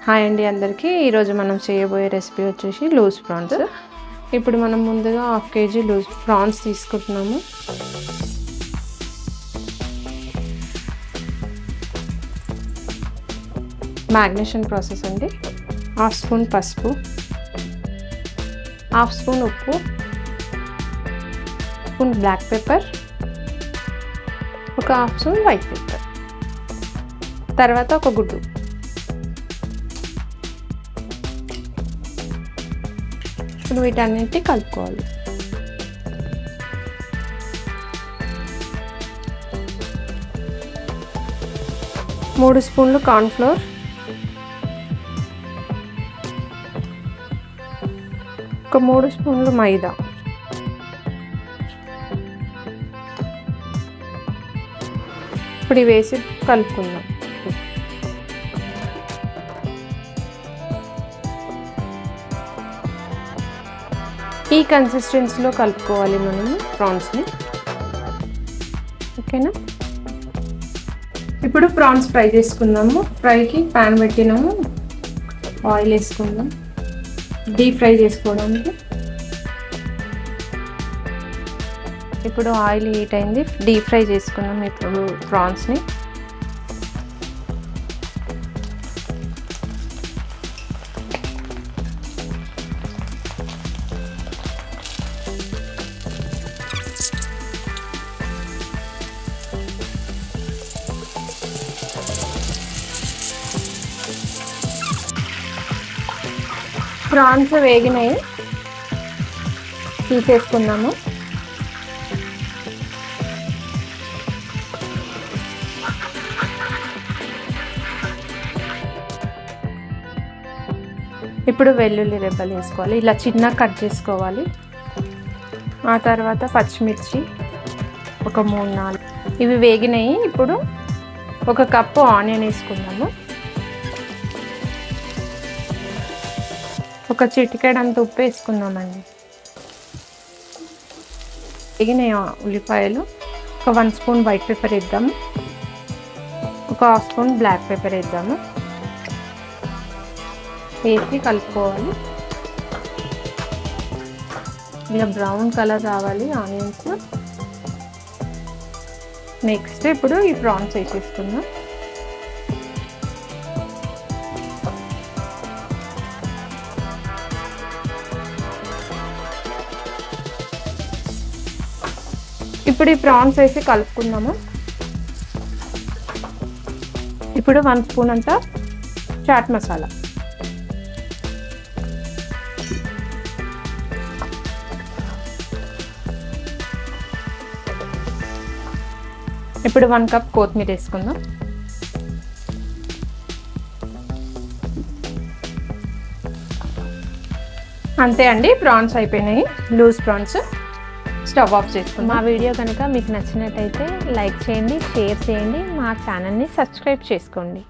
Hi అండి అందరికీ ఈరోజు మనం చేయబోయే రెసిపీ వచ్చేసి లూజ్ ప్రాన్స్. ఇప్పుడు మనం ముందుగా 1/2 kg లూజ్ ప్రాన్స్ తీసుకుంటున్నాము. మ్యాగ్నేషన్ ప్రాసెస్ అండి. 1/2 స్పూన్ పసుపు, 1/2 స్పూన్ ఉప్పు, స్పూన్ బ్లాక్ పెప్పర్, ఒక 1/2 స్పూన్ వైట్ పెప్పర్, తర్వాత ఒక గుడ్డు. ఇప్పుడు వీటన్నింటినీ కలుపుకోవాలి. మూడు స్పూన్లు కార్న్ఫ్లోర్, ఒక 3 స్పూన్లు మైదా, ఇప్పుడు వేసి కలుపుకుందాం. ఈ కన్సిస్టెన్సీలో కలుపుకోవాలి మనము ప్రాన్స్ని. ఓకేనా? ఇప్పుడు ప్రాన్స్ ఫ్రై చేసుకుందాము. ఫ్రైకి ప్యాన్ పెట్టినాము, ఆయిల్ వేసుకుందాం డీప్ ఫ్రై చేసుకోవడానికి. ఇప్పుడు ఆయిల్ హీట్ అయింది, డీప్ ఫ్రై చేసుకుందాం ఇప్పుడు ప్రాన్స్ని. ప్రాన్స్ వేగినాయి, తీసేసుకుందాము. ఇప్పుడు వెల్లుల్లి రెబ్బలు వేసుకోవాలి, ఇలా చిన్న కట్ చేసుకోవాలి. ఆ తర్వాత పచ్చిమిర్చి ఒక 3-4 ఇవి వేగినాయి. ఇప్పుడు 1 కప్పు ఆనియన్ వేసుకుందాము. ఒక చిటికెడంత ఉప్పు వేసుకుందామండి. వేగిన ఉల్లిపాయలు, ఒక 1 స్పూన్ వైట్ పెప్పర్ వేద్దాము, ఒక 1/2 స్పూన్ బ్లాక్ పెప్పర్ వేద్దాము. వేసి కలుపుకోవాలి. ఇలా బ్రౌన్ కలర్ రావాలి ఆనియన్స్. నెక్స్ట్ ఇప్పుడు ఈ ప్రాన్స్ వేసేసుకుందాం. ఇప్పుడు ఈ ప్రాన్స్ వేసి కలుపుకుందాము. ఇప్పుడు 1 స్పూన్ అంతా చాట్ మసాలా, ఇప్పుడు 1 కప్ కొత్తిమీర వేసుకుందాం. అంతే అండి, ప్రాన్స్ అయిపోయినాయి, లూజ్ ప్రాన్స్. స్టవ్ ఆఫ్ చేసుకుందాం. మా వీడియో కనుక మీకు నచ్చినట్టయితే లైక్ చేయండి, షేర్ చేయండి, మా ఛానల్ని సబ్స్క్రైబ్ చేసుకోండి.